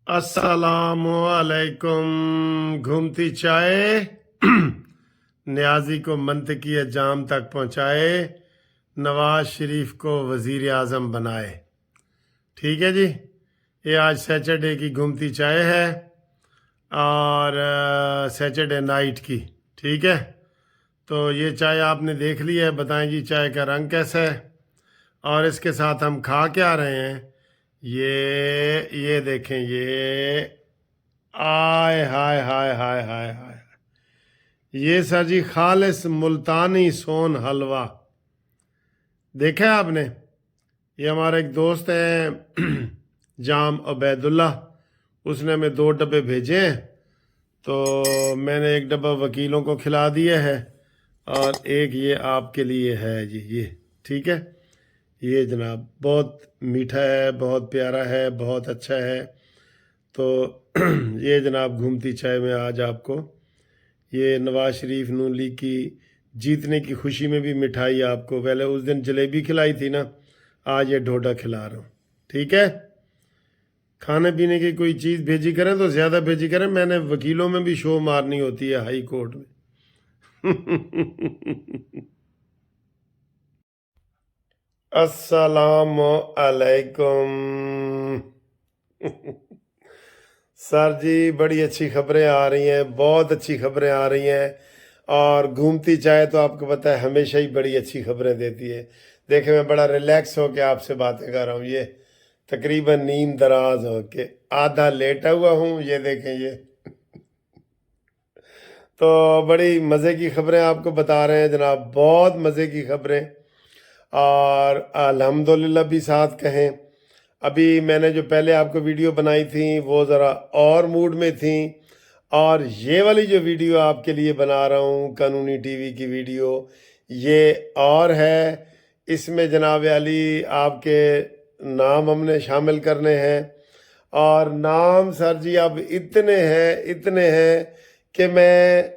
अस्सलामुअलैकुम। घूमती चाय न्याजी को मंतकी जाम तक पहुंचाए, नवाज शरीफ को वजीर आज़म बनाए। ठीक है जी, ये आज सैटरडे की घूमती चाय है और सैटरडे नाइट की। ठीक है, तो ये चाय आपने देख ली है, बताएं जी चाय का रंग कैसा है और इसके साथ हम खा क्या रहे हैं। ये देखें, ये आय हाय हाय हाय हाय हाय, ये सर जी खालिस मुल्तानी सोन हलवा देखा है आपने। ये हमारा एक दोस्त है जाम उबैदुल्ला, उसने हमें 2 डब्बे भेजे हैं, तो मैंने एक डब्बा वकीलों को खिला दिया है और एक ये आपके लिए है जी। ये ठीक है, ये जनाब बहुत मीठा है, बहुत प्यारा है, बहुत अच्छा है। तो ये जनाब घूमती चाय में आज आपको ये नवाज शरीफ नून लीग की जीतने की खुशी में भी मिठाई आपको, पहले उस दिन जलेबी खिलाई थी ना, आज ये ढोडा खिला रहा हूँ। ठीक है, खाने पीने की कोई चीज़ भेजी करें तो ज़्यादा भेजी करें, मैंने वकीलों में भी शो मारनी होती है हाई कोर्ट में। अस्सलामु अलैकुम। सर जी बड़ी अच्छी खबरें आ रही हैं, बहुत अच्छी खबरें आ रही हैं, और घूमती चाय तो आपको पता है हमेशा ही बड़ी अच्छी खबरें देती है। देखे मैं बड़ा रिलैक्स होके आपसे बातें कर रहा हूँ, ये तकरीबन नीम दराज होके आधा लेटा हुआ हूँ, ये देखें ये। तो बड़ी मज़े की खबरें आपको बता रहे हैं जनाब, बहुत मज़े की खबरें, और अल्हम्दुलिल्लाह भी साथ कहें। अभी मैंने जो पहले आपको वीडियो बनाई थी वो ज़रा और मूड में थी, और ये वाली जो वीडियो आपके लिए बना रहा हूँ कानूनी टीवी की वीडियो, ये और है। इसमें जनाब अली आपके नाम हमने शामिल करने हैं, और नाम सर जी अब इतने हैं कि मैं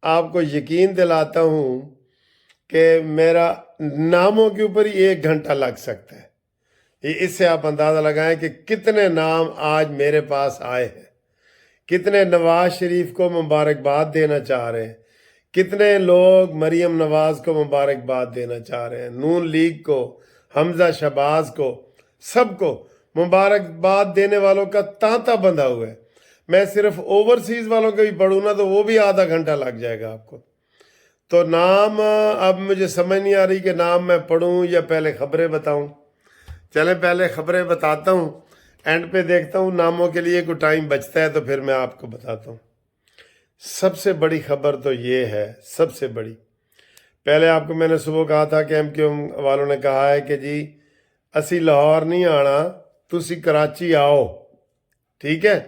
आपको यकीन दिलाता हूँ कि मेरा नामों के ऊपर ही 1 घंटा लग सकता है। इससे आप अंदाज़ा लगाएं कि कितने नाम आज मेरे पास आए हैं, कितने नवाज शरीफ को मुबारकबाद देना चाह रहे हैं, कितने लोग मरीम नवाज को मुबारकबाद देना चाह रहे हैं, नून लीग को, हमजा शहबाज को, सबको मुबारकबाद देने वालों का तांता बंधा हुआ है। मैं सिर्फ ओवरसीज वालों के भी पढ़ूँ ना तो वो भी आधा घंटा लग जाएगा आपको। तो नाम अब मुझे समझ नहीं आ रही कि नाम मैं पढ़ूं या पहले खबरें बताऊं। चलें पहले खबरें बताता हूं, एंड पे देखता हूं नामों के लिए कोई टाइम बचता है तो फिर मैं आपको बताता हूं। सबसे बड़ी खबर तो ये है, सबसे बड़ी, पहले आपको मैंने सुबह कहा था कि एमक्यूएम वालों ने कहा है कि जी असी लाहौर नहीं आना, तुसी कराची आओ। ठीक है,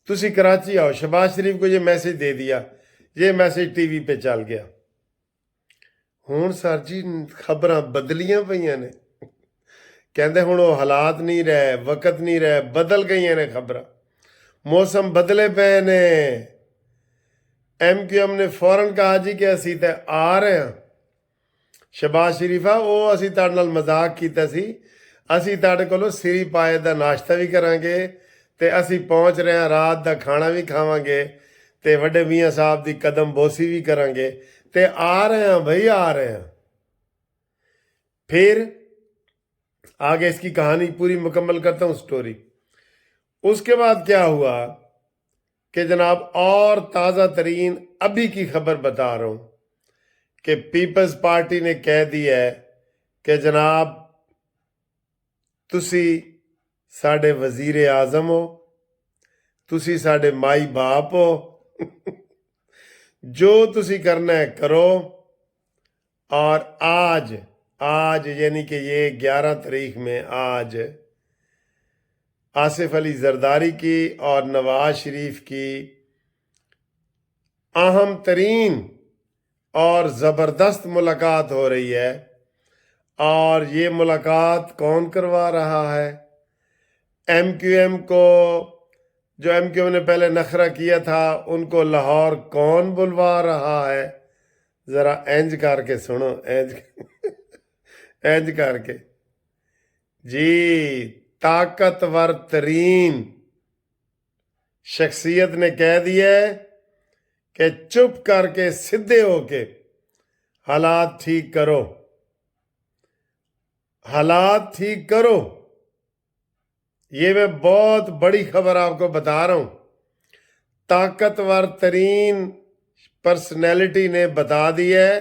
तुसी कराची आओ। शहबाज शरीफ को ये मैसेज दे दिया, ये मैसेज टीवी पे चल गया। ਹੁਣ ਸਰ ਜੀ ਖਬਰਾਂ ਬਦਲੀਆਂ ਪਈਆਂ ਨੇ, ਕਹਿੰਦੇ ਹੁਣ ਉਹ ਹਾਲਾਤ ਨਹੀਂ ਰਹੇ, ਵਕਤ ਨਹੀਂ ਰਹੇ, ਬਦਲ ਗਈਆਂ ਨੇ ਖਬਰਾਂ, ਮੌਸਮ ਬਦਲੇ ਪਏ ਨੇ। ਐਮਕੇਐਮ ਨੇ ਫੌਰਨ ਕਹਾ ਜੀ ਕਿ ਅਸੀਂ ਤਾਂ ਆ ਰਹੇ ਹਾਂ। ਸ਼ਹਬਾਜ਼ ਸ਼ਰੀਫਾ, ਉਹ ਅਸੀਂ ਤੁਹਾਡੇ ਨਾਲ ਮਜ਼ਾਕ ਕੀਤਾ ਸੀ, ਅਸੀਂ ਤੁਹਾਡੇ ਕੋਲੋਂ ਸਿਰੀ ਪਾਏ ਦਾ ਨਾਸ਼ਤਾ ਵੀ ਕਰਾਂਗੇ, ਤੇ ਅਸੀਂ ਪਹੁੰਚ ਰਹੇ ਹਾਂ, ਰਾਤ ਦਾ ਖਾਣਾ ਵੀ ਖਾਵਾਂਗੇ, ਤੇ ਵੱਡੇ ਮੀਆਂ ਸਾਹਿਬ ਦੀ ਕਦਮ ਬੋਸੀ ਵੀ ਕਰਾਂਗੇ, ਤੇ आ रहे हैं भाई, आ रहे हैं। फिर आगे इसकी कहानी पूरी मुकम्मल करता हूं, स्टोरी। उसके बाद क्या हुआ कि जनाब और ताज़ा तरीन अभी की खबर बता रहा हूं कि पीपल्स पार्टी ने कह दिया है कि जनाब तुसी साडे वजीर आज़म हो, तुसी साडे माई बाप हो, जो तुसी करना है करो। और आज यानी कि ये 11 तारीख में आज आसिफ अली जरदारी की और नवाज शरीफ की अहम तरीन और ज़बरदस्त मुलाकात हो रही है। और ये मुलाकात कौन करवा रहा है? एमक्यूएम को, जो एमक्यूएम ने पहले नखरा किया था, उनको लाहौर कौन बुलवा रहा है? जरा इंज करके सुनो, इंज करके जी। ताकतवर तरीन शख्सियत ने कह दिया है कि चुप करके सीधे होके हालात ठीक करो, हालात ठीक करो। ये मैं बहुत बड़ी खबर आपको बता रहा हूं। ताकतवर तरीन पर्सनैलिटी ने बता दिया है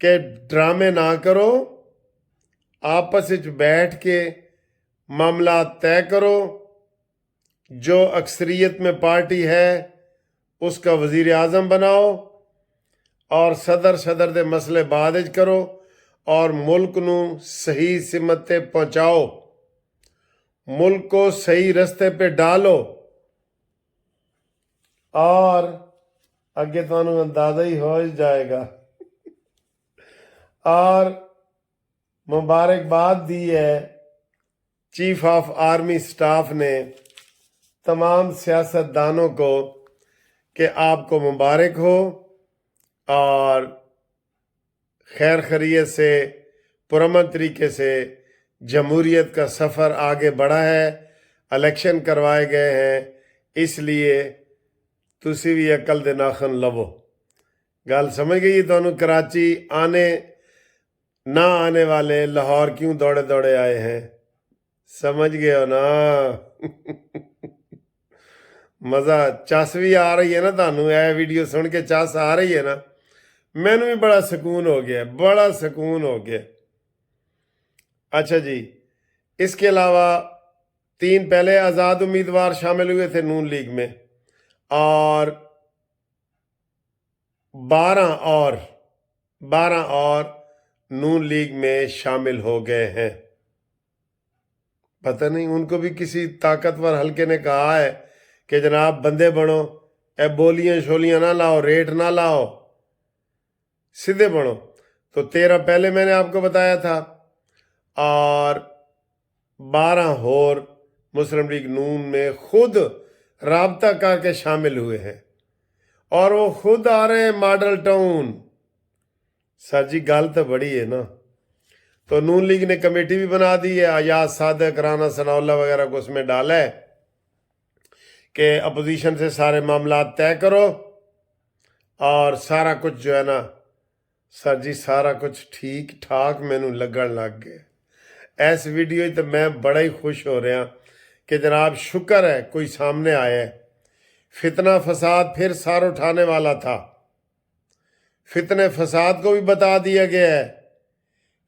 कि ड्रामे ना करो, आपस में बैठ के मामला तय करो। जो अक्सरियत में पार्टी है उसका वजीर आज़म बनाओ और सदर दे मसले बादिज करो और मुल्क नू सही सिमत ते पहुंचाओ, मुल्क को सही रस्ते पे डालो। और अगे तुहानू अंदाजा ही हो जाएगा। और मुबारकबाद दी है चीफ ऑफ आर्मी स्टाफ ने तमाम सियासतदानों को कि आपको मुबारक हो और खैर खैरियत से पुरअमन तरीके से जमहूरियत का सफ़र आगे बढ़ा है, इलेक्शन करवाए गए हैं। इसलिए तुसी भी अकल दे नाखन लवो। गल समझ गई तुहानू? कराची आने ना आने वाले लाहौर क्यों दौड़े दौड़े आए हैं? समझ गए हो ना? मज़ा चस भी आ रही है ना तुहानू? यह वीडियो सुन के चस आ रही है ना? मैनू भी बड़ा सुकून हो गया, बड़ा सुकून हो गया। अच्छा जी, इसके अलावा 3 पहले आज़ाद उम्मीदवार शामिल हुए थे नून लीग में और 12 और नून लीग में शामिल हो गए हैं। पता नहीं उनको भी किसी ताकतवर हलके ने कहा है कि जनाब बंदे बनो, ए बोलियां शोलियां ना लाओ, रेट ना लाओ, सीधे बनो। तो 13 पहले मैंने आपको बताया था और 12 और मुस्लिम लीग नून में खुद राबता करके शामिल हुए हैं और वो खुद आ रहे हैं मॉडल टाउन। सर जी गल तो बड़ी है ना। तो नून लीग ने कमेटी भी बना दी है, अयाज सादक, राना सनाउल्लाह वगैरह को उसमें डाला है कि अपोजिशन से सारे मामला तय करो और सारा कुछ जो है ना सर जी सारा कुछ ठीक ठाक मैनू लगन लग गया। इस वीडियो तो मैं बड़ा ही खुश हो रहा कि जनाब शुक्र है कोई सामने आया है। फितना फसाद फिर सार उठाने वाला था। फितने फसाद को भी बता दिया गया है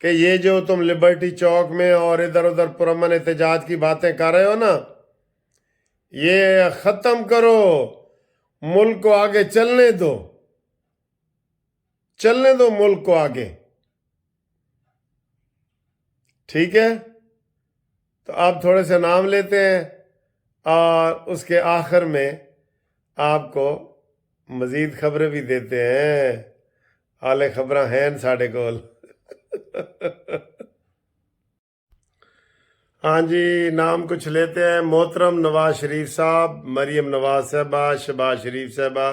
कि ये जो तुम लिबर्टी चौक में और इधर उधर पुरअमन एहतजाज की बातें कर रहे हो ना, ये ख़त्म करो, मुल्क को आगे चलने दो, चलने दो मुल्क को आगे। ठीक है, तो आप थोड़े से नाम लेते हैं और उसके आखिर में आपको मज़ीद खबरें भी देते हैं। हाले खबरां हैं साढ़े कोल। हाँ जी, नाम कुछ लेते हैं। मोहतरम नवाज शरीफ साहब, मरीम नवाज साहबा, शहबाज शरीफ साहबा,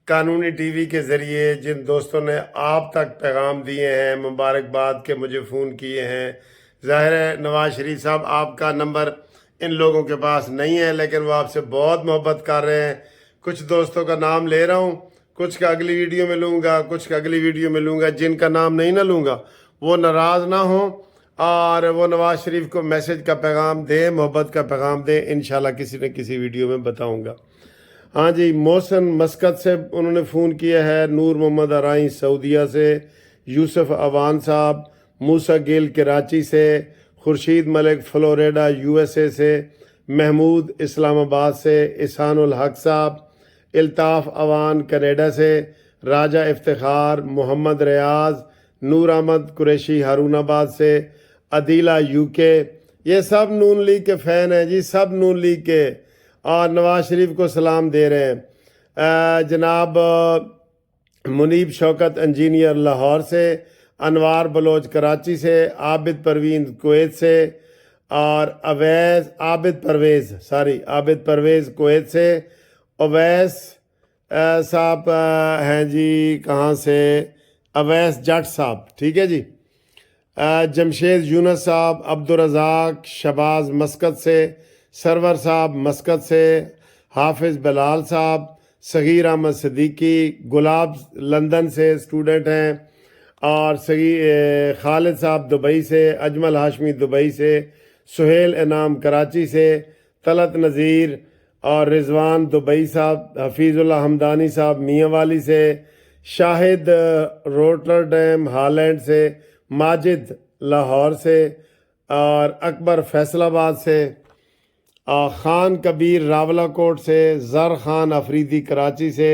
कानूनी टीवी के ज़रिए जिन दोस्तों ने आप तक पैगाम दिए हैं, मुबारकबाद के मुझे फ़ोन किए हैं। ज़ाहिर है नवाज शरीफ साहब आपका नंबर इन लोगों के पास नहीं है, लेकिन वो आपसे बहुत मोहब्बत कर रहे हैं। कुछ दोस्तों का नाम ले रहा हूँ, कुछ का अगली वीडियो में लूँगा, कुछ का अगली वीडियो में लूँगा। जिनका नाम नहीं ना लूँगा वो नाराज़ ना हो और वो नवाज शरीफ को मैसेज का पैगाम दे, मोहब्बत का पैगाम दे। इंशाल्लाह किसी न किसी वीडियो में बताऊँगा। हाँ जी, मोहसन मस्कत से उन्होंने फ़ोन किया है, नूर मोहम्मद अराई सऊदीया से, यूसुफ अवान साहब, मूसा गिल कराची से, खुर्शीद मलिक फ्लोरिडा USA से, महमूद इस्लामाबाद से, इसानुल हक साहब, इल्ताफ़ अवान कनाडा से, राजा इफ्तिखार, मोहम्मद रियाज, नूर अहमद कुरैशी हारूनाबाद से, अदीला UK, ये सब नून लीग के फ़ैन हैं जी, सब नून लीग के और नवाज शरीफ को सलाम दे रहे हैं। जनाब मुनीब शौकत इंजीनियर लाहौर से, अनवार बलोच कराची से, आबिद परवीन कुवैत से और आबिद परवेज़ कुवैत से, अवैस साहब हैं जी कहाँ से, अवैस जट साहब, ठीक है जी। जमशेद यूनस साहब, अब्दुल रज़ाक शहबाज मस्कत से, सरवर साहब मस्कत से, حافظ بلال صاحب، صغیر احمد صدیقی، گلاب لندن سے اسٹوڈنٹ ہیں، اور خالد صاحب دبئی سے، اجمل ہاشمی دبئی سے، سہیل انعام کراچی سے، طلعت نذیر اور رضوان دبئی صاحب، حفیظ اللہ حمدانی صاحب میاں والی سے، شاہد روٹرڈیم ہالینڈ سے، ماجد لاہور سے، اور اکبر فیصل آباد سے، خان کبیر راولہ کوٹ سے، زر خان افریدی کراچی سے،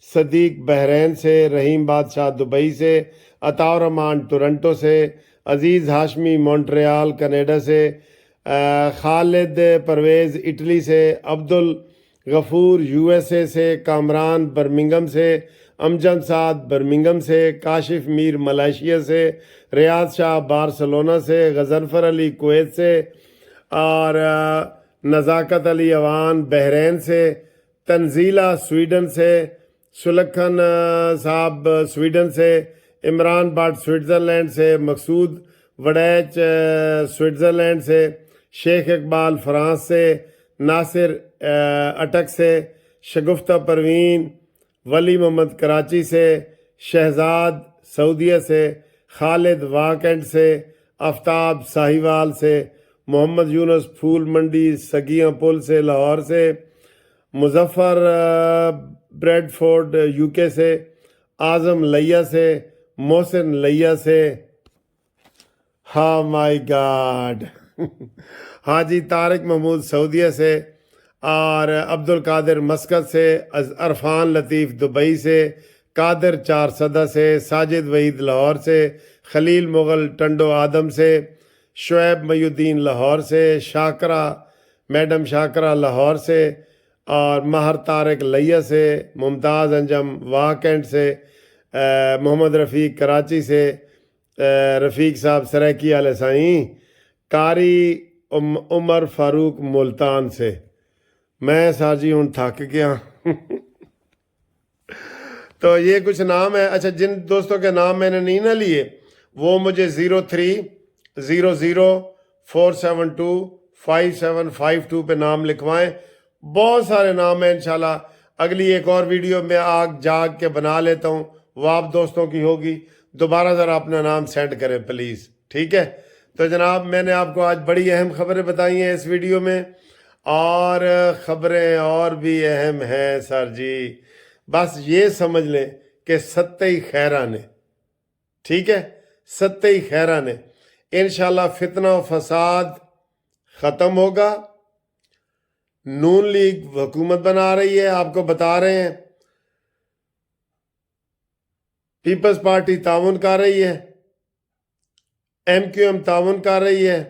صدیق بحرین سے، رحیم بادشاہ دبئی سے، عطا الرحمان ٹورنٹو سے، عزیز ہاشمی مونٹریال کینیڈا سے، خالد پرویز اٹلی سے، Abdul Ghafoor U S A سے، کامران برمنگم سے، امجد سعد برمنگم سے، کاشف میر ملائیشیا سے، ریاض شاہ بارسلونا سے، غضنفر علی کویت سے، اور نزاکت علی اوان بحرین سے، تنزیلہ سویڈن سے، سلکھن صاحب سویڈن سے، عمران بٹ سوئٹزرلینڈ سے، مقصود وڈیچ سوئٹزرلینڈ سے، شیخ اقبال فرانس سے، ناصر اٹک سے، شگفتہ پروین ولی محمد کراچی سے، شہزاد سعودیہ سے، خالد واکنڈ سے، آفتاب ساہیوال سے، محمد یونس پھول منڈی سگیاں پل سے لاہور سے، مظفر بریڈ فورڈ یو کے سے، اعظم لیا سے، محسن لیا سے، ہاں مائی گاڈ حاجی طارق محمود سعودیہ سے، اور عبد القادر مسقط سے، عرفان لطیف دبئی سے، قادر چارسدہ سے، ساجد وحید لاہور سے، خلیل مغل ٹنڈو آدم سے، شعیب محی الدین لاہور سے، شاکرہ میڈم شاکرہ لاہور سے، اور ماہر طارق لیا سے، ممتاز انجم واکنڈ سے، محمد رفیق کراچی سے، رفیق صاحب سریکی علیہ سائیں، قاری عمر فاروق ملتان سے۔ میں ساجی ہوں تھک گیا تو یہ کچھ نام ہے۔ اچھا، جن دوستوں کے نام میں نے نہیں نہ لیے وہ مجھے 0300472575 پہ نام لکھوائیں۔ بہت سارے نام ہیں، انشاءاللہ اگلی ایک اور ویڈیو میں آگ جاگ کے بنا لیتا ہوں، وہ آپ دوستوں کی ہوگی۔ دوبارہ ذرا اپنا نام سینڈ کریں پلیز، ٹھیک ہے؟ تو جناب، میں نے آپ کو آج بڑی اہم خبریں بتائی ہیں اس ویڈیو میں، اور خبریں اور بھی اہم ہیں سر جی۔ بس یہ سمجھ لیں کہ ستّئی خیرہ نے، ٹھیک ہے، ستّئی خیرہ نے انشاءاللہ فتنہ و فساد ختم ہوگا۔ نون لیگ حکومت بنا رہی ہے، آپ کو بتا رہے ہیں، پیپلز پارٹی تعاون کر رہی ہے، ایم کیو ایم تعاون کر رہی ہے،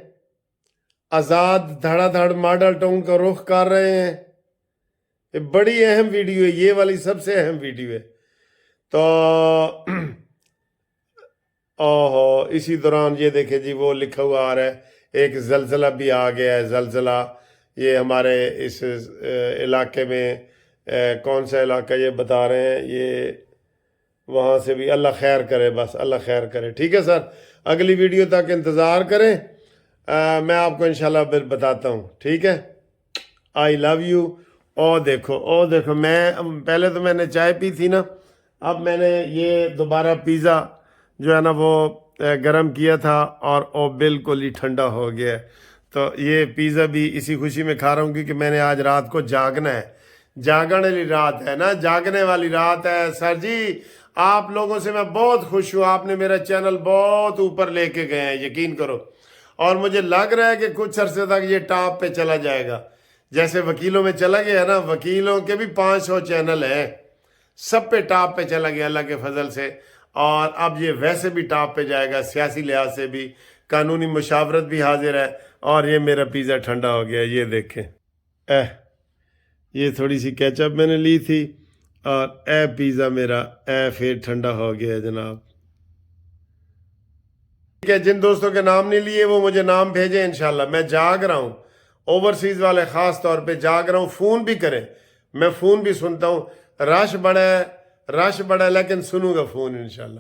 آزاد دھڑا دھڑ ماڈل ٹاؤن کا رخ کر رہے ہیں۔ یہ بڑی اہم ویڈیو ہے، یہ والی سب سے اہم ویڈیو ہے۔ تو اسی دوران یہ دیکھیں جی، وہ لکھا ہوا آ رہا ہے، ایک زلزلہ بھی آ گیا ہے۔ زلزلہ یہ ہمارے اس علاقے میں کون سا علاقہ یہ بتا رہے ہیں، یہ وہاں سے بھی اللہ خیر کرے، بس اللہ خیر کرے، ٹھیک ہے سر؟ اگلی ویڈیو تک انتظار کریں، میں آپ کو انشاءاللہ پھر بتاتا ہوں، ٹھیک ہے؟ آئی لو یو۔ او دیکھو، میں پہلے تو میں نے چائے پی تھی نا، اب میں نے یہ دوبارہ پیزا جو ہے نا وہ گرم کیا تھا، اور بالکل ہی ٹھنڈا ہو گیا ہے۔ تو یہ پیزا بھی اسی خوشی میں کھا رہا ہوں کیونکہ میں نے آج رات کو جاگنا ہے۔ جاگنے والی رات ہے نا، جاگنے والی رات ہے سر جی۔ آپ لوگوں سے میں بہت خوش ہوں، آپ نے میرا چینل بہت اوپر لے کے گئے ہیں، یقین کرو۔ اور مجھے لگ رہا ہے کہ کچھ عرصے تک یہ ٹاپ پہ چلا جائے گا، جیسے وکیلوں میں چلا گیا نا، وکیلوں کے بھی 500 چینل ہیں، سب پہ ٹاپ پہ چلا گیا اللہ کے فضل سے۔ اور اب یہ ویسے بھی ٹاپ پہ جائے گا، سیاسی لحاظ سے بھی، قانونی مشاورت بھی حاضر ہے۔ اور یہ میرا پیزا ٹھنڈا ہو گیا، یہ دیکھیں، یہ تھوڑی سی کیچپ میں نے لی تھی، اور پیزا میرا پھر ٹھنڈا ہو گیا جناب۔ ٹھیک ہے، جن دوستوں کے نام نہیں لیے وہ مجھے نام بھیجیں انشاءاللہ۔ میں جاگ رہا ہوں، اوورسیز والے خاص طور پہ جاگ رہا ہوں، فون بھی کریں، میں فون بھی سنتا ہوں۔ رش بڑا ہے لیکن سنوں گا فون انشاءاللہ۔